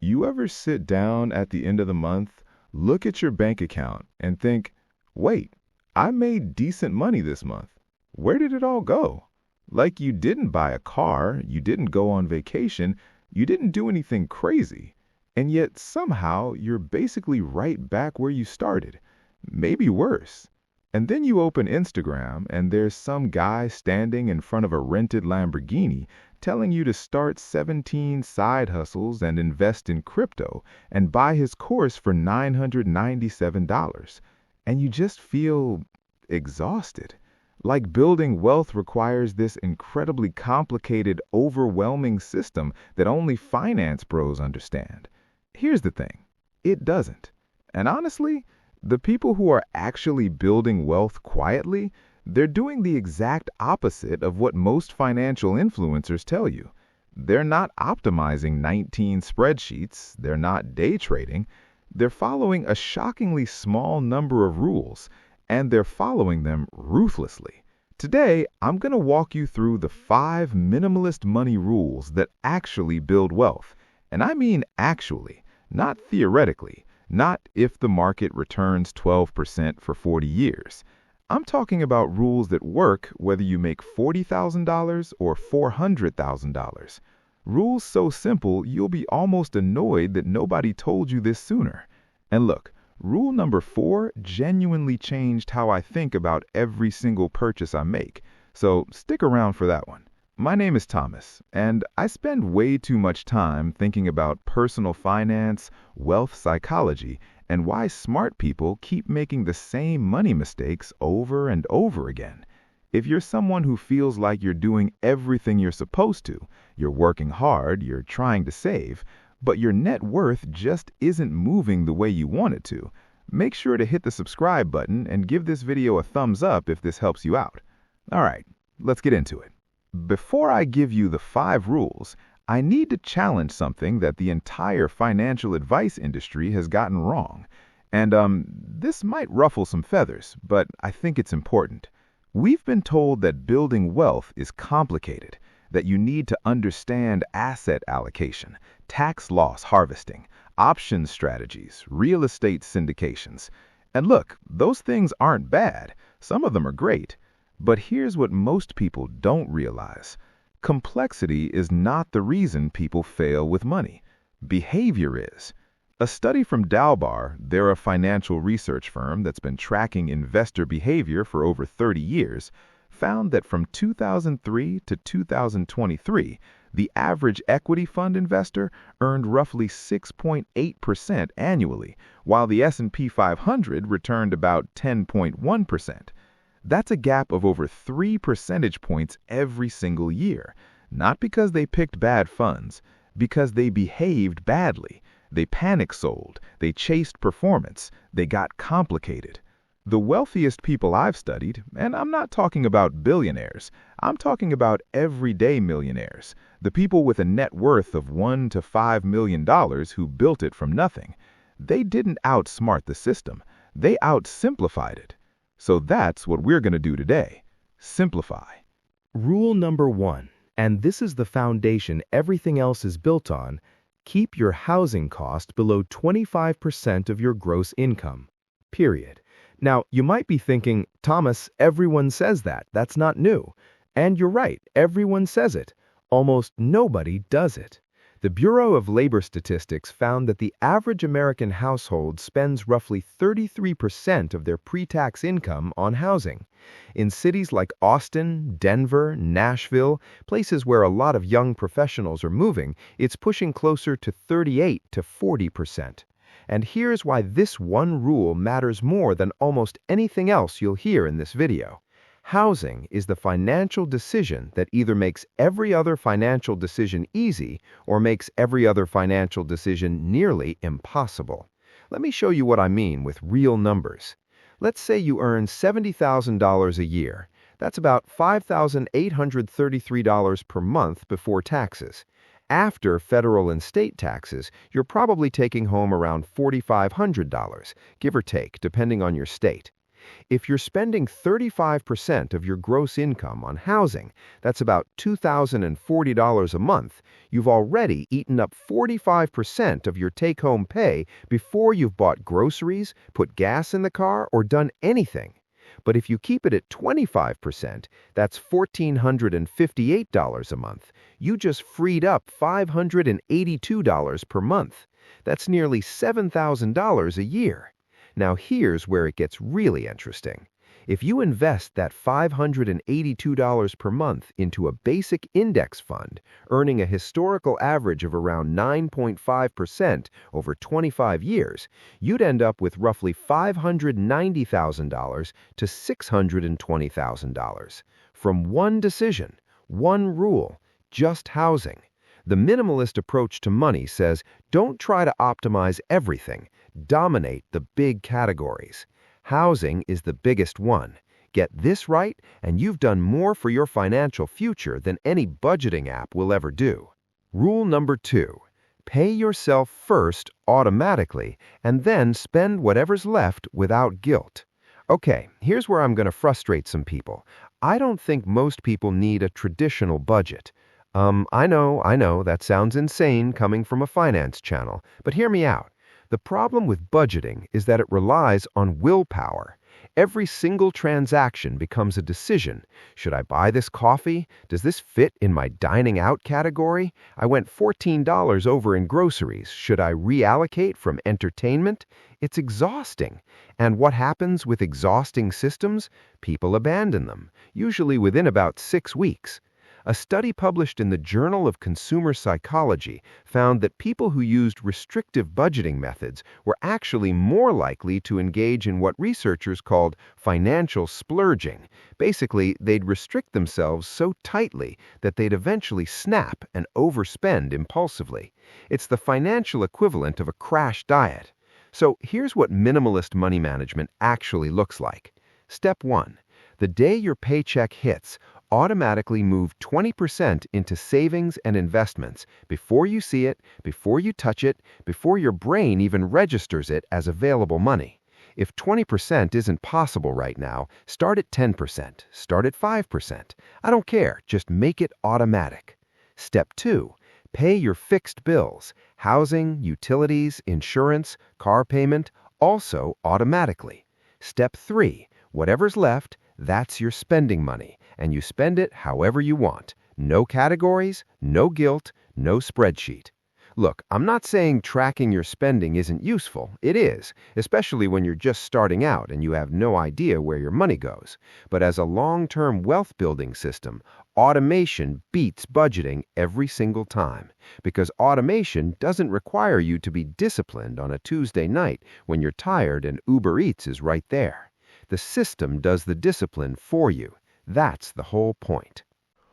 You ever sit down at the end of the month, look at your bank account, and think, wait, I made decent money this month. Where did it all go? Like you didn't buy a car, you didn't go on vacation, you didn't do anything crazy. And yet somehow you're basically right back where you started, maybe worse. And then you open Instagram and there's some guy standing in front of a rented Lamborghini telling you to start 17 side hustles and invest in crypto and buy his course for $997. And you just feel exhausted. Like building wealth requires this incredibly complicated, overwhelming system that only finance bros understand. Here's the thing, it doesn't. And honestly, the people who are actually building wealth quietly, they're doing the exact opposite of what most financial influencers tell you. They're not optimizing 19 spreadsheets, they're not day trading, they're following a shockingly small number of rules, and they're following them ruthlessly. Today, I'm going to walk you through the 5 minimalist money rules that actually build wealth. And I mean actually, not theoretically. Not if the market returns 12% for 40 years. I'm talking about rules that work whether you make $40,000 or $400,000. Rules so simple you'll be almost annoyed that nobody told you this sooner. And look, rule number 4 genuinely changed how I think about every single purchase I make. So stick around for that one. My name is Thomas, and I spend way too much time thinking about personal finance, wealth psychology, and why smart people keep making the same money mistakes over and over again. If you're someone who feels like you're doing everything you're supposed to, you're working hard, you're trying to save, but your net worth just isn't moving the way you want it to, make sure to hit the subscribe button and give this video a thumbs up if this helps you out. All right, let's get into it. Before I give you the 5 rules, I need to challenge something that the entire financial advice industry has gotten wrong. And this might ruffle some feathers, but I think it's important. We've been told that building wealth is complicated, that you need to understand asset allocation, tax loss harvesting, option strategies, real estate syndications. And look, those things aren't bad. Some of them are great. But here's what most people don't realize. Complexity is not the reason people fail with money. Behavior is. A study from Dalbar, they're a financial research firm that's been tracking investor behavior for over 30 years, found that from 2003 to 2023, the average equity fund investor earned roughly 6.8% annually, while the S&P 500 returned about 10.1%. That's a gap of over 3 percentage points every single year, not because they picked bad funds, because they behaved badly. They panic sold, they chased performance, they got complicated. The wealthiest people I've studied, and I'm not talking about billionaires, I'm talking about everyday millionaires, the people with a net worth of $1 to $5 million who built it from nothing. They didn't outsmart the system, they outsimplified it. So that's what we're going to do today. Simplify. Rule number 1, and this is the foundation everything else is built on, keep your housing cost below 25% of your gross income. Period. Now, you might be thinking, Thomas, everyone says that. That's not new. And you're right, everyone says it. Almost nobody does it. The Bureau of Labor Statistics found that the average American household spends roughly 33% of their pre-tax income on housing. In cities like Austin, Denver, Nashville, places where a lot of young professionals are moving, it's pushing closer to 38 to 40%. And here's why this one rule matters more than almost anything else you'll hear in this video. Housing is the financial decision that either makes every other financial decision easy or makes every other financial decision nearly impossible. Let me show you what I mean with real numbers. Let's say you earn $70,000 a year. That's about $5,833 per month before taxes. After federal and state taxes, you're probably taking home around $4,500, give or take, depending on your state. If you're spending 35% of your gross income on housing, that's about $2,040 a month, you've already eaten up 45% of your take-home pay before you've bought groceries, put gas in the car, or done anything. But if you keep it at 25%, that's $1,458 a month. You just freed up $582 per month. That's nearly $7,000 a year. Now here's where it gets really interesting. If you invest that $582 per month into a basic index fund, earning a historical average of around 9.5% over 25 years, you'd end up with roughly $590,000 to $620,000 from one decision, one rule, just housing. The minimalist approach to money says, don't try to optimize everything, dominate the big categories. Housing is the biggest one. Get this right, and you've done more for your financial future than any budgeting app will ever do. Rule number 2, pay yourself first automatically, and then spend whatever's left without guilt. Okay, here's where I'm going to frustrate some people. I don't think most people need a traditional budget. I know, that sounds insane coming from a finance channel, but hear me out. The problem with budgeting is that it relies on willpower. Every single transaction becomes a decision. Should I buy this coffee? Does this fit in my dining out category? I went $14 over in groceries. Should I reallocate from entertainment? It's exhausting. And what happens with exhausting systems? People abandon them, usually within about 6 weeks. A study published in the Journal of Consumer Psychology found that people who used restrictive budgeting methods were actually more likely to engage in what researchers called financial splurging. Basically, they'd restrict themselves so tightly that they'd eventually snap and overspend impulsively. It's the financial equivalent of a crash diet. So here's what minimalist money management actually looks like. Step 1. The day your paycheck hits, automatically move 20% into savings and investments before you see it, before you touch it, before your brain even registers it as available money. If 20% isn't possible right now, start at 10%, start at 5%. I don't care, just make it automatic. Step 2. Pay your fixed bills, housing, utilities, insurance, car payment, also automatically. Step 3. Whatever's left, that's your spending money, and you spend it however you want. No categories, no guilt, no spreadsheet. Look, I'm not saying tracking your spending isn't useful. It is, especially when you're just starting out and you have no idea where your money goes. But as a long-term wealth-building system, automation beats budgeting every single time, because automation doesn't require you to be disciplined on a Tuesday night when you're tired and Uber Eats is right there. The system does the discipline for you. That's the whole point.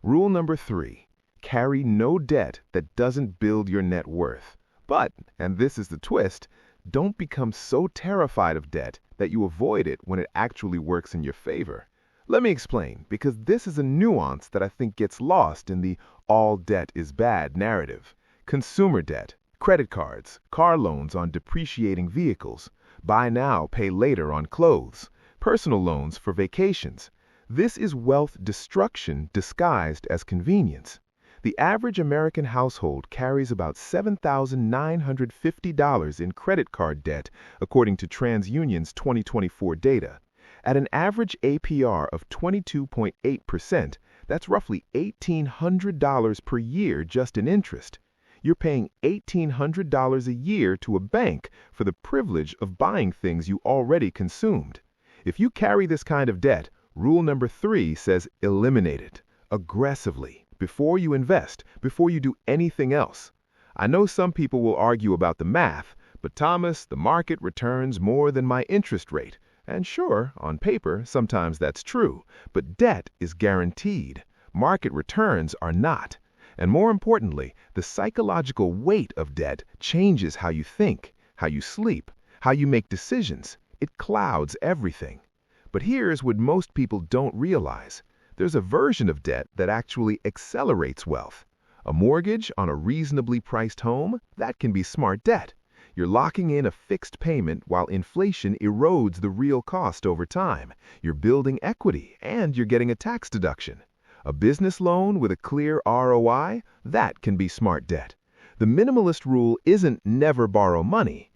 Rule number 3, carry no debt that doesn't build your net worth. But, and this is the twist, don't become so terrified of debt that you avoid it when it actually works in your favor. Let me explain, because this is a nuance that I think gets lost in the all debt is bad narrative. Consumer debt, credit cards, car loans on depreciating vehicles, buy now, pay later on clothes, personal loans for vacations. This is wealth destruction disguised as convenience. The average American household carries about $7,950 in credit card debt, according to TransUnion's 2024 data. At an average APR of 22.8%, that's roughly $1,800 per year just in interest. You're paying $1,800 a year to a bank for the privilege of buying things you already consumed. If you carry this kind of debt, rule number 3 says eliminate it aggressively before you invest, before you do anything else. I know some people will argue about the math, but Thomas, the market returns more than my interest rate. And sure, on paper, sometimes that's true, but debt is guaranteed. Market returns are not. And more importantly, the psychological weight of debt changes how you think, how you sleep, how you make decisions. It clouds everything. But here's what most people don't realize. There's a version of debt that actually accelerates wealth. A mortgage on a reasonably priced home, that can be smart debt. You're locking in a fixed payment while inflation erodes the real cost over time. You're building equity and you're getting a tax deduction. A business loan with a clear ROI, that can be smart debt. The minimalist rule isn't never borrow money.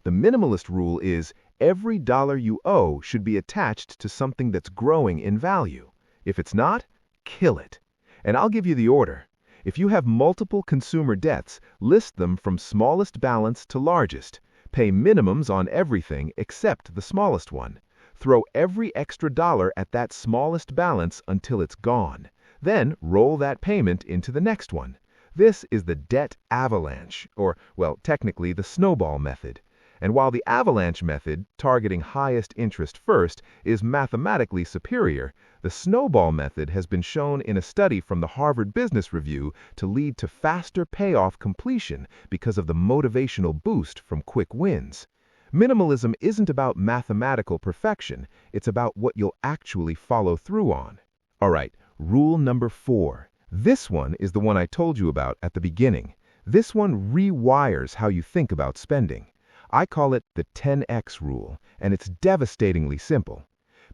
The minimalist rule is every dollar you owe should be attached to something that's growing in value. If it's not, kill it. And I'll give you the order. If you have multiple consumer debts, list them from smallest balance to largest. Pay minimums on everything except the smallest one. Throw every extra dollar at that smallest balance until it's gone. Then roll that payment into the next one. This is the debt avalanche, or, well, technically the snowball method. And while the avalanche method, targeting highest interest first, is mathematically superior, the snowball method has been shown in a study from the Harvard Business Review to lead to faster payoff completion because of the motivational boost from quick wins. Minimalism isn't about mathematical perfection, it's about what you'll actually follow through on. All right, rule number 4. This one is the one I told you about at the beginning. This one rewires how you think about spending. I call it the 10x rule, and it's devastatingly simple.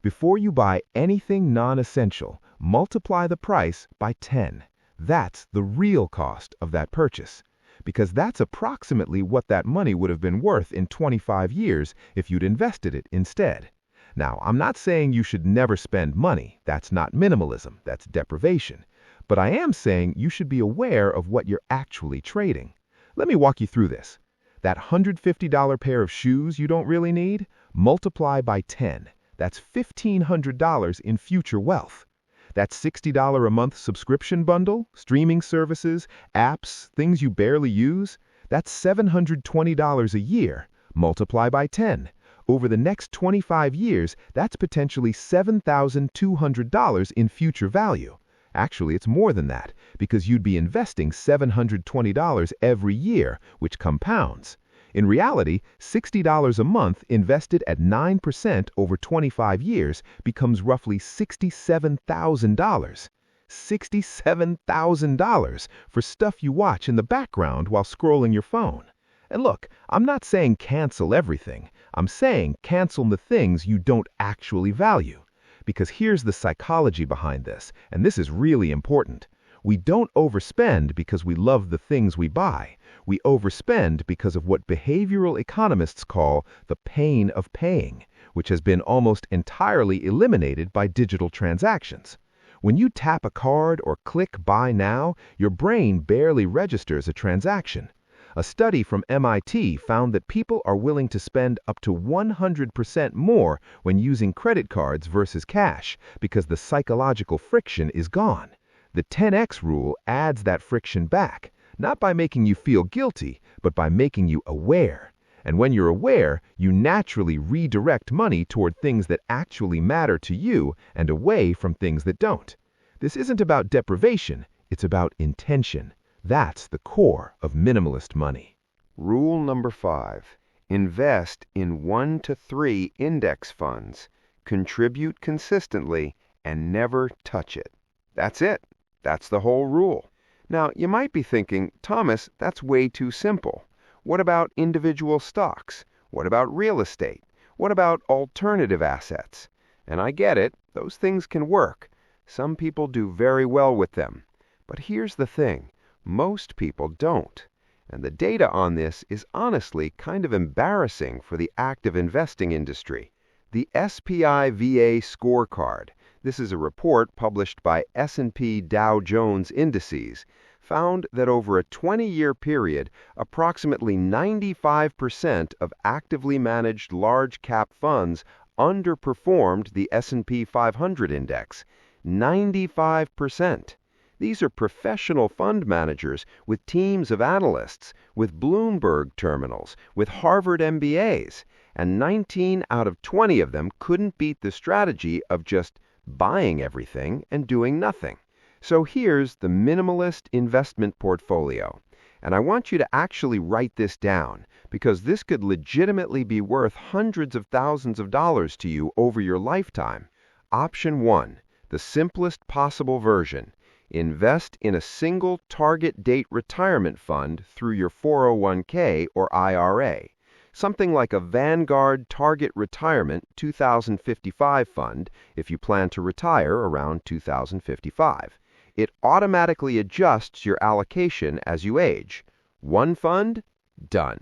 Before you buy anything non-essential, multiply the price by 10. That's the real cost of that purchase, because that's approximately what that money would have been worth in 25 years if you'd invested it instead. Now, I'm not saying you should never spend money. That's not minimalism. That's deprivation. But I am saying you should be aware of what you're actually trading. Let me walk you through this. That $150 pair of shoes you don't really need, multiply by 10. That's $1,500 in future wealth. That $60 a month subscription bundle, streaming services, apps, things you barely use, that's $720 a year. Multiply by 10. Over the next 25 years, that's potentially $7,200 in future value. Actually, it's more than that, because you'd be investing $720 every year, which compounds. In reality, $60 a month invested at 9% over 25 years becomes roughly $67,000. $67,000 for stuff you watch in the background while scrolling your phone. And look, I'm not saying cancel everything. I'm saying cancel the things you don't actually value. Because here's the psychology behind this, and this is really important. We don't overspend because we love the things we buy. We overspend because of what behavioral economists call the pain of paying, which has been almost entirely eliminated by digital transactions. When you tap a card or click Buy Now, your brain barely registers a transaction. A study from MIT found that people are willing to spend up to 100% more when using credit cards versus cash because the psychological friction is gone. The 10x rule adds that friction back, not by making you feel guilty, but by making you aware. And when you're aware, you naturally redirect money toward things that actually matter to you and away from things that don't. This isn't about deprivation, it's about intention. That's the core of minimalist money. Rule number 5. Invest in 1 to 3 index funds. Contribute consistently and never touch it. That's it. That's the whole rule. Now, you might be thinking, Thomas, that's way too simple. What about individual stocks? What about real estate? What about alternative assets? And I get it, those things can work. Some people do very well with them. But here's the thing. Most people don't. And the data on this is honestly kind of embarrassing for the active investing industry. The SPI VA scorecard, this is a report published by S&P Dow Jones Indices, found that over a 20-year period, approximately 95% of actively managed large-cap funds underperformed the S&P 500 index. 95%. These are professional fund managers with teams of analysts, with Bloomberg terminals, with Harvard MBAs, and 19 out of 20 of them couldn't beat the strategy of just buying everything and doing nothing. So here's the minimalist investment portfolio. And I want you to actually write this down, because this could legitimately be worth hundreds of thousands of dollars to you over your lifetime. Option 1, the simplest possible version. Invest in a single target date retirement fund through your 401k or IRA, something like a Vanguard Target Retirement 2055 fund if you plan to retire around 2055. It automatically adjusts your allocation as you age. One fund? Done.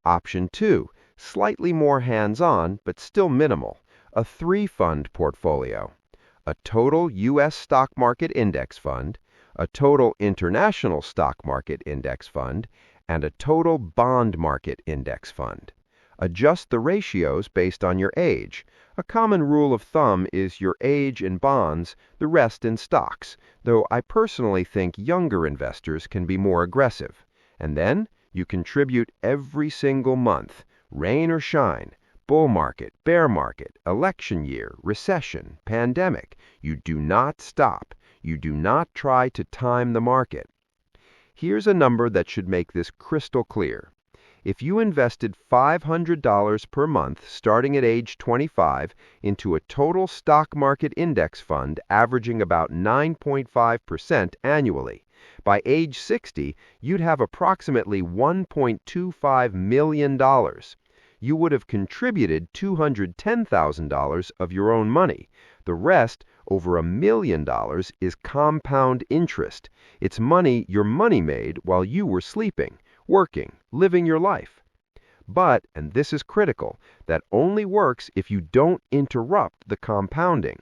Option 2, slightly more hands-on but still minimal, a 3-fund portfolio. A total U.S. stock market index fund, a total international stock market index fund, and a total bond market index fund. Adjust the ratios based on your age. A common rule of thumb is your age in bonds, the rest in stocks, though I personally think younger investors can be more aggressive. And then you contribute every single month, rain or shine, bull market, bear market, election year, recession, pandemic. You do not stop. You do not try to time the market. Here's a number that should make this crystal clear. If you invested $500 per month starting at age 25 into a total stock market index fund averaging about 9.5% annually, by age 60, you'd have approximately $1.25 million. You would have contributed $210,000 of your own money. The rest, over $1 million, is compound interest. It's money your money made while you were sleeping, working, living your life. But, and this is critical, that only works if you don't interrupt the compounding.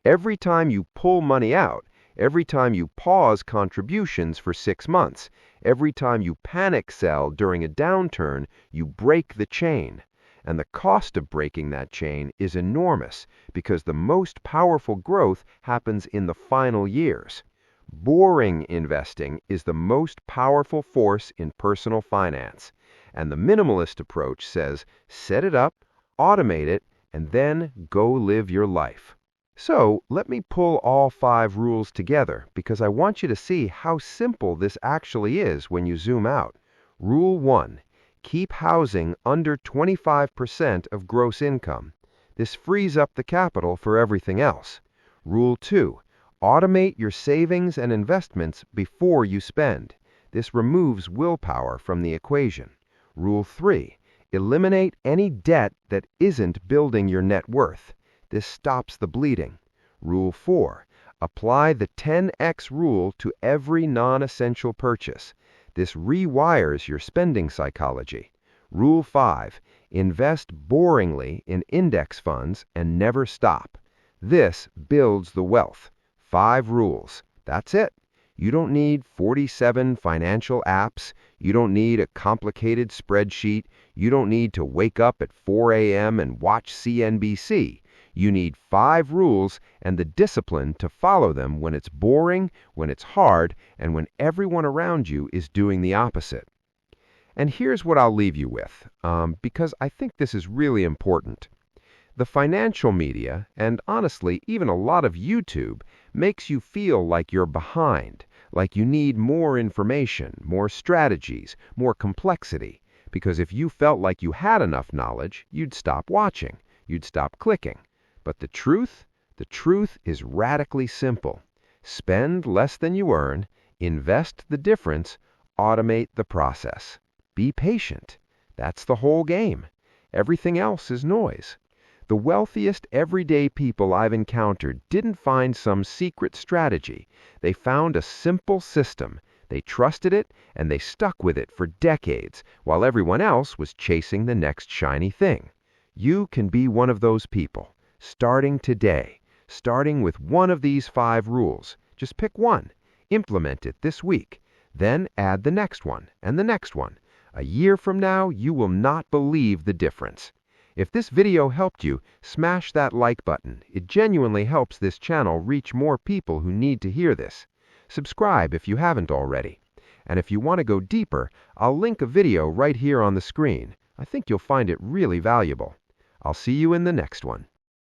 Every time you pull money out, every time you pause contributions for 6 months, every time you panic sell during a downturn, you break the chain. And the cost of breaking that chain is enormous because the most powerful growth happens in the final years. Boring investing is the most powerful force in personal finance. And the minimalist approach says, set it up, automate it, and then go live your life. So let me pull all 5 rules together because I want you to see how simple this actually is when you zoom out. Rule 1. Keep housing under 25% of gross income. This frees up the capital for everything else. Rule 2. Automate your savings and investments before you spend. This removes willpower from the equation. Rule 3. Eliminate any debt that isn't building your net worth. This stops the bleeding. Rule 4. Apply the 10x rule to every non-essential purchase. This rewires your spending psychology. Rule 5. Invest boringly in index funds and never stop. This builds the wealth. 5 rules. That's it. You don't need 47 financial apps. You don't need a complicated spreadsheet. You don't need to wake up at 4 a.m. and watch CNBC. You need 5 rules and the discipline to follow them when it's boring, when it's hard, and when everyone around you is doing the opposite. And here's what I'll leave you with, because I think this is really important. The financial media, and honestly, even a lot of YouTube, makes you feel like you're behind, like you need more information, more strategies, more complexity. Because if you felt like you had enough knowledge, you'd stop watching, you'd stop clicking. But the truth is radically simple. Spend less than you earn, invest the difference, automate the process. Be patient. That's the whole game. Everything else is noise. The wealthiest everyday people I've encountered didn't find some secret strategy. They found a simple system. They trusted it, and they stuck with it for decades, while everyone else was chasing the next shiny thing. You can be one of those people, starting today, starting with one of these 5 rules. Just pick one, implement it this week, then add the next one and the next one. A year from now, you will not believe the difference. If this video helped you, smash that like button. It genuinely helps this channel reach more people who need to hear this. Subscribe if you haven't already. And if you want to go deeper, I'll link a video right here on the screen. I think you'll find it really valuable. I'll see you in the next one.